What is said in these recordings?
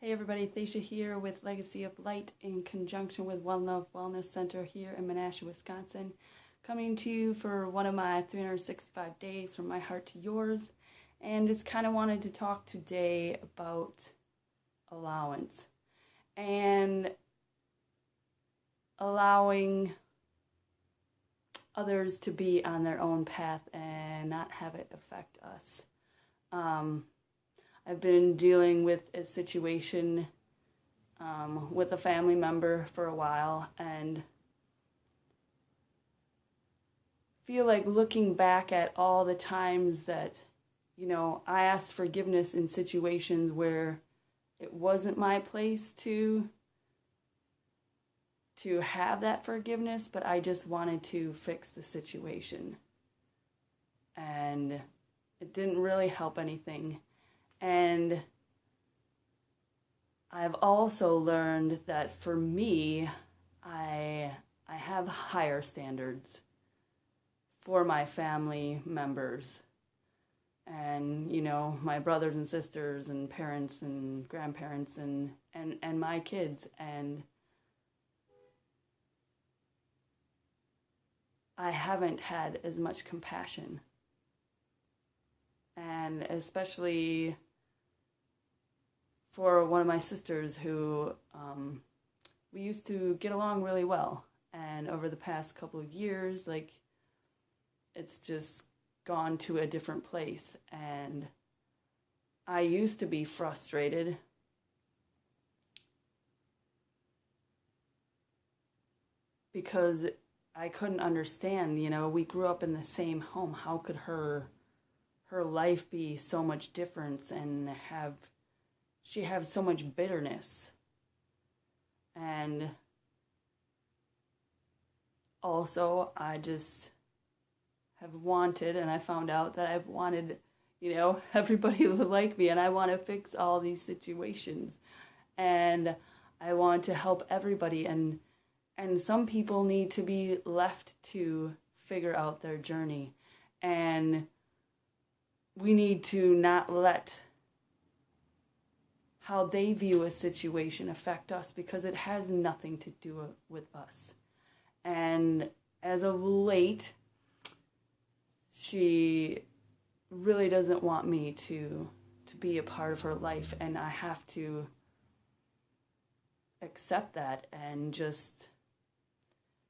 Hey everybody, Thacia here with Legacy of Light in conjunction with One Love Wellness Center here in Menasha, Wisconsin. Coming to you for one of my 365 days from my heart to yours. And just kind of wanted to talk today about allowance. And allowing others to be on their own path and not have it affect us. I've been dealing with a situation with a family member for a while, and feel like looking back at all the times that, I asked forgiveness in situations where it wasn't my place to have that forgiveness, but I just wanted to fix the situation. And it didn't really help anything. And I've also learned that for me, I have higher standards for my family members and, my brothers and sisters and parents and grandparents and my kids. And I haven't had as much compassion. And especially for one of my sisters who we used to get along really well. And over the past couple of years, it's just gone to a different place. And I used to be frustrated because I couldn't understand, we grew up in the same home. How could her life be so much different and she have so much bitterness? And also I just have wanted, and I found out that I've wanted, everybody to like me, and I want to fix all these situations, and I want to help everybody, and some people need to be left to figure out their journey, and we need to not let how they view a situation affect us, because it has nothing to do with us. And as of late, she really doesn't want me to be a part of her life, and I have to accept that and just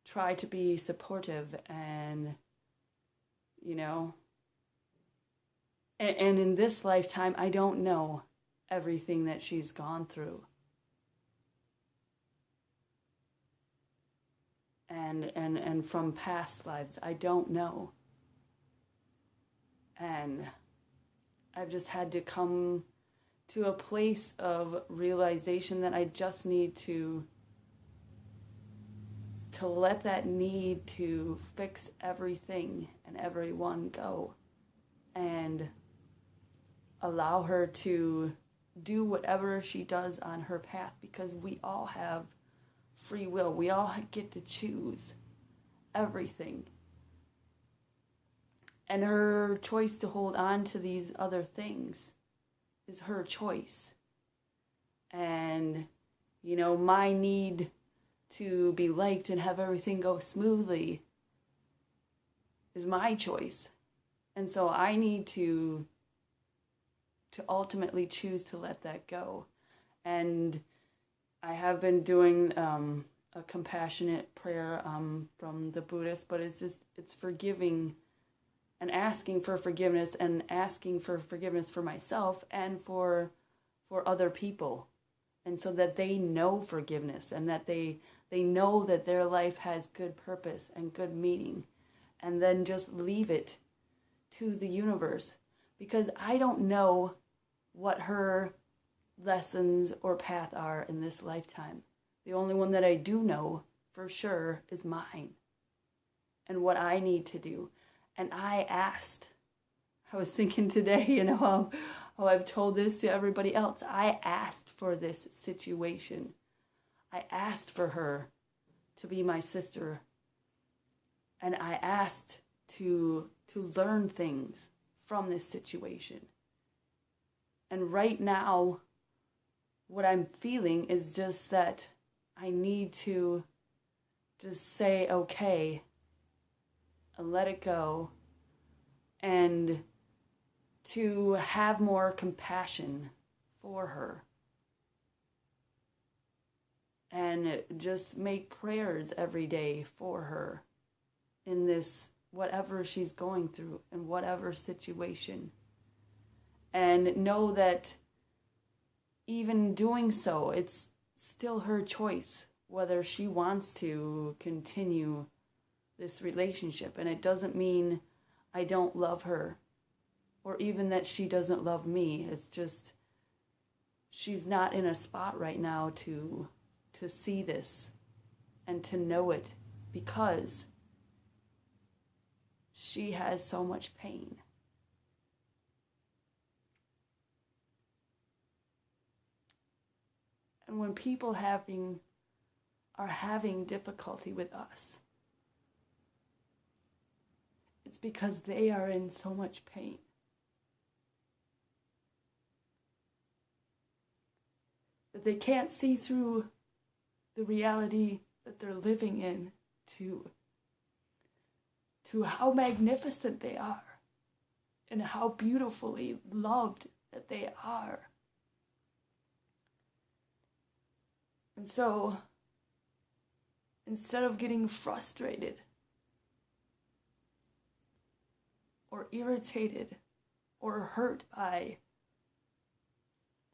try to be supportive and, and in this lifetime, I don't know everything that she's gone through. And from past lives, I don't know. And I've just had to come to a place of realization that I just need to let that need to fix everything and everyone go, and allow her to do whatever she does on her path, because we all have free will. We all get to choose everything. And her choice to hold on to these other things is her choice. And, my need to be liked and have everything go smoothly is my choice. And so I need to ultimately choose to let that go. And I have been doing a compassionate prayer from the Buddhist, but it's forgiving and asking for forgiveness, and asking for forgiveness for myself and for other people. And so that they know forgiveness, and that they know that their life has good purpose and good meaning, and then just leave it to the universe, because I don't know what her lessons or path are in this lifetime. The only one that I do know for sure is mine and what I need to do. And I was thinking today, how I've told this to everybody else. I asked for this situation. I asked for her to be my sister. And I asked to learn things from this situation. And right now, what I'm feeling is just that I need to just say okay and let it go, and to have more compassion for her, and just make prayers every day for her in this, whatever she's going through, in whatever situation. And know that even doing so, it's still her choice whether she wants to continue this relationship. And it doesn't mean I don't love her, or even that she doesn't love me. It's just she's not in a spot right now to see this and to know it, because she has so much pain. And when people are having difficulty with us, it's because they are in so much pain. That they can't see through the reality that they're living in to how magnificent they are and how beautifully loved that they are. And so, instead of getting frustrated or irritated or hurt by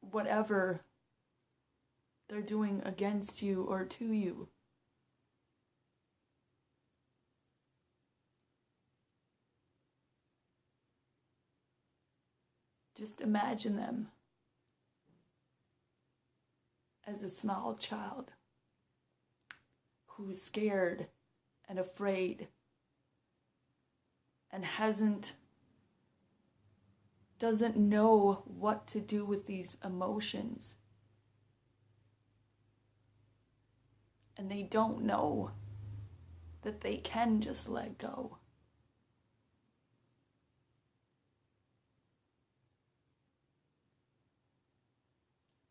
whatever they're doing against you or to you, just imagine them as a small child who's scared and afraid and doesn't know what to do with these emotions. And they don't know that they can just let go.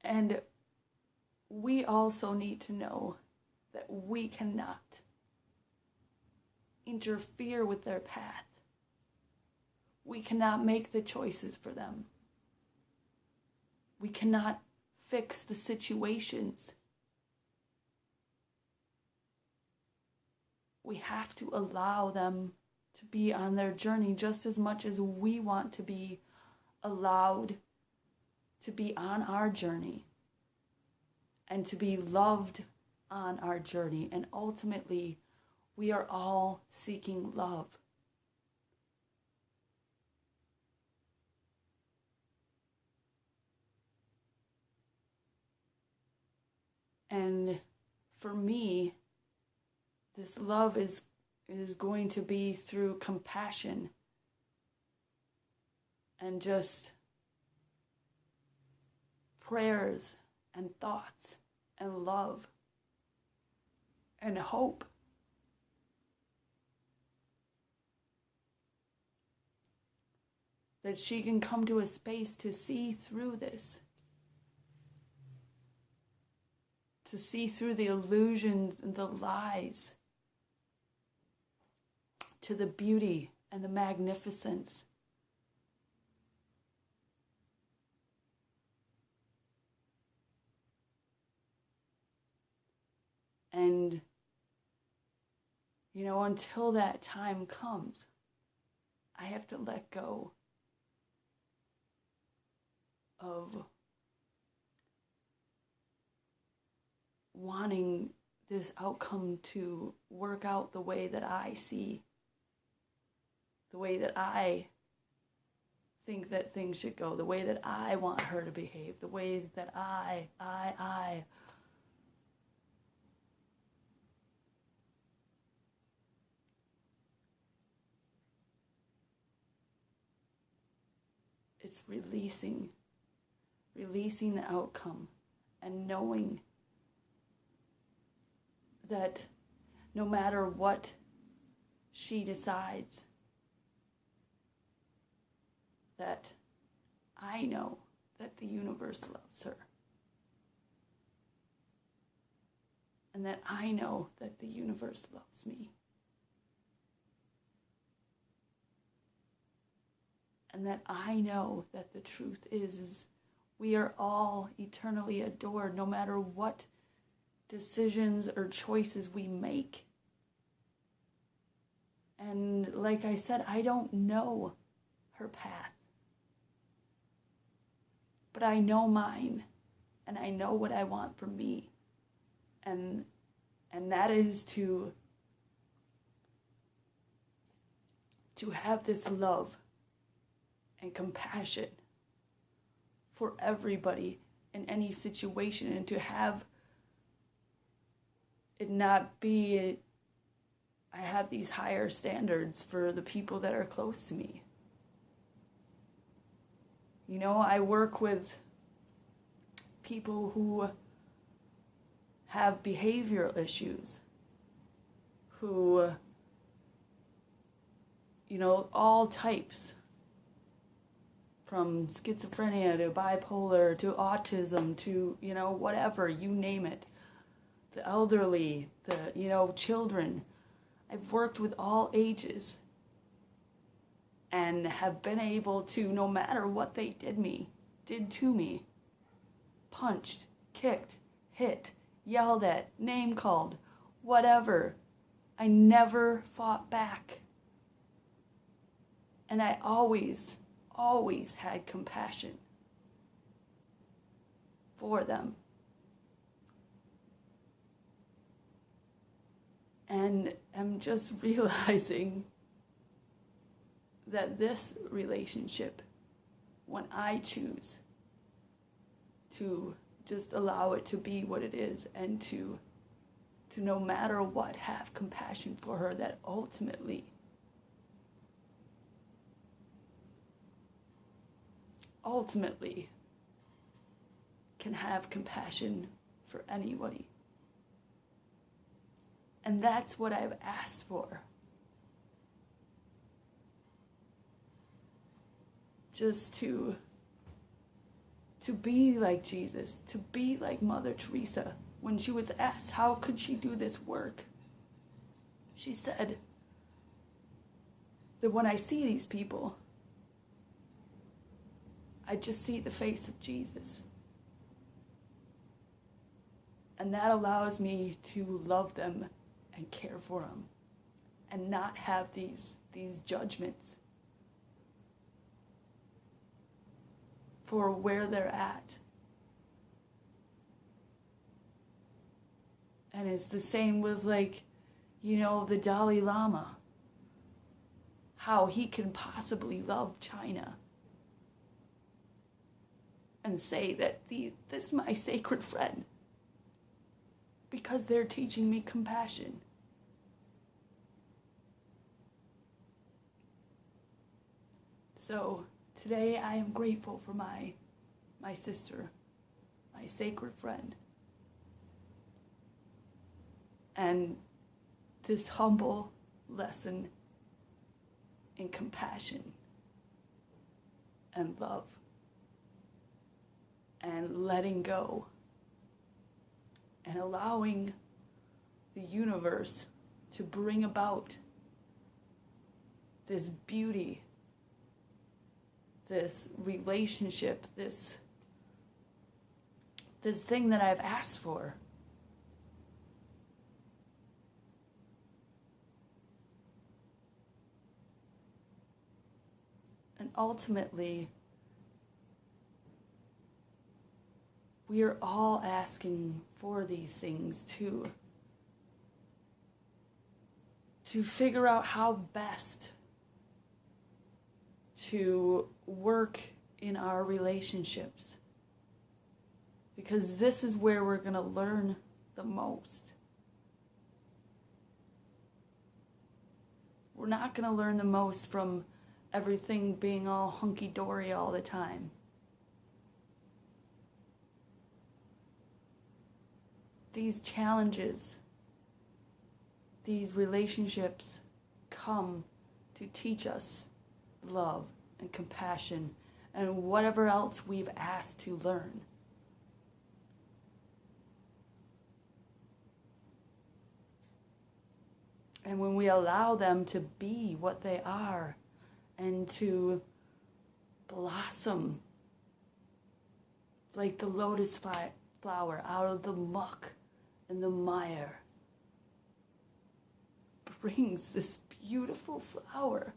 And we also need to know that we cannot interfere with their path. We cannot make the choices for them. We cannot fix the situations. We have to allow them to be on their journey just as much as we want to be allowed to be on our journey and to be loved on our journey. And ultimately, we are all seeking love. And for me, this love is going to be through compassion and just prayers and thoughts and love and hope. That she can come to a space to see through this. To see through the illusions and the lies. To the beauty and the magnificence. And, until that time comes, I have to let go of wanting this outcome to work out the way that I see, the way that I think that things should go, the way that I want her to behave, the way that I. It's releasing the outcome and knowing that no matter what she decides, that I know that the universe loves her. and that I know that the universe loves me. And that I know that the truth is we are all eternally adored no matter what decisions or choices we make. And like I said, I don't know her path. But I know mine, and I know what I want for me. And that is to have this love and compassion for everybody in any situation, and to have it not be, I have these higher standards for the people that are close to me. You know, I work with people who have behavioral issues, who, you know, all types, from schizophrenia to bipolar to autism to, you know, whatever, you name it. The elderly, children. I've worked with all ages and have been able to, no matter what they did to me, punched, kicked, hit, yelled at, name called, whatever, I never fought back. And I always had compassion for them. And I'm just realizing that this relationship, when I choose to just allow it to be what it is, and to no matter what have compassion for her, that ultimately can have compassion for anybody. And that's what I've asked for. Just to be like Jesus, to be like Mother Teresa. When she was asked how could she do this work, she said that when I see these people, I just see the face of Jesus. And that allows me to love them and care for them, and not have these judgments for where they're at. And it's the same with, the Dalai Lama. How he can possibly love China and say that this is my sacred friend because they're teaching me compassion. So today I am grateful for my sister, my sacred friend. And this humble lesson in compassion and love and letting go and allowing the universe to bring about this beauty, this relationship, this thing that I've asked for. And ultimately, we are all asking for these things to figure out how best to work in our relationships. Because this is where we're going to learn the most. We're not going to learn the most from everything being all hunky-dory all the time. These challenges, these relationships come to teach us love and compassion and whatever else we've asked to learn. And when we allow them to be what they are and to blossom like the lotus flower out of the muck and the mire, brings this beautiful flower.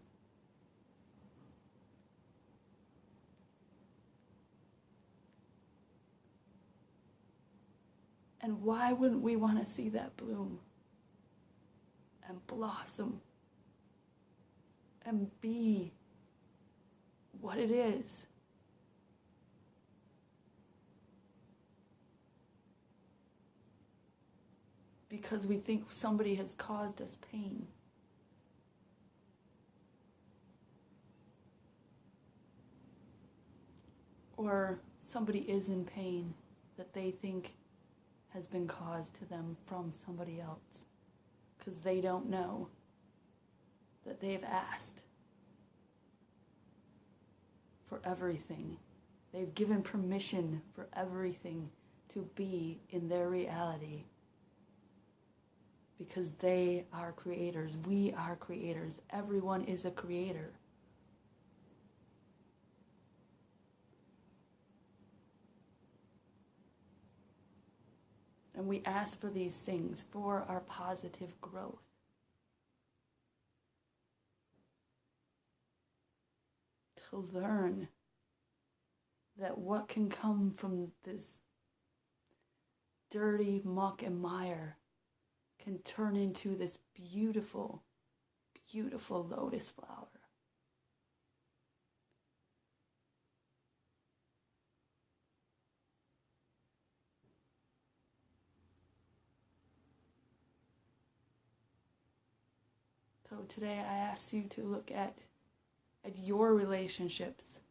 And why wouldn't we want to see that bloom and blossom and be what it is? Because we think somebody has caused us pain. Or somebody is in pain that they think has been caused to them from somebody else, because they don't know that they've asked for everything. They've given permission for everything to be in their reality, because they are creators. We are creators. Everyone is a creator. And we ask for these things for our positive growth. To learn that what can come from this dirty muck and mire can turn into this beautiful, beautiful lotus flower. So today I ask you to look at your relationships,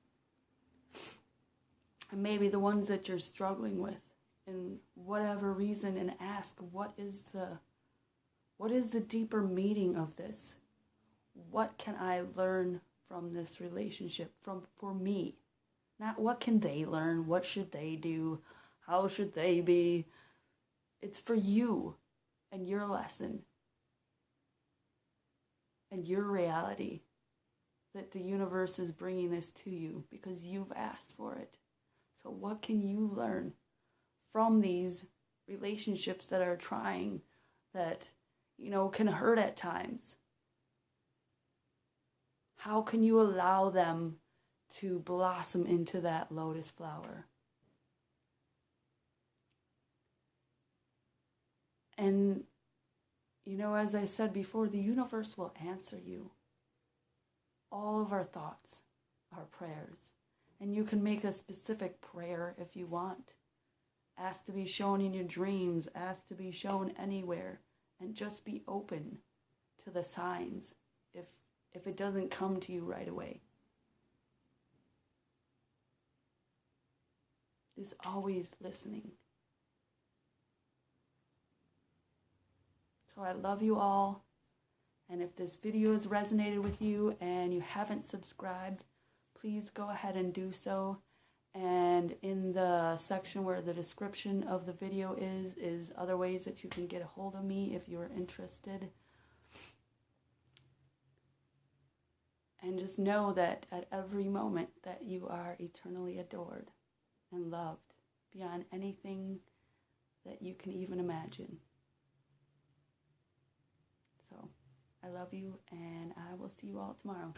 and maybe the ones that you're struggling with, in whatever reason, and ask, what is the deeper meaning of this? What can I learn from this relationship, for me? Not what can they learn, what should they do, how should they be? It's for you and your lesson and your reality, that the universe is bringing this to you because you've asked for it. So what can you learn from these relationships that are trying, that, can hurt at times? How can you allow them to blossom into that lotus flower? And, as I said before, the universe will answer you. All of our thoughts, our prayers. And you can make a specific prayer if you want. Ask to be shown in your dreams, ask to be shown anywhere, and just be open to the signs if it doesn't come to you right away. Is always listening. So I love you all. And if this video has resonated with you and you haven't subscribed, please go ahead and do so. And in the section where the description of the video is other ways that you can get a hold of me if you're interested. And just know that at every moment that you are eternally adored and loved beyond anything that you can even imagine. So I love you, and I will see you all tomorrow.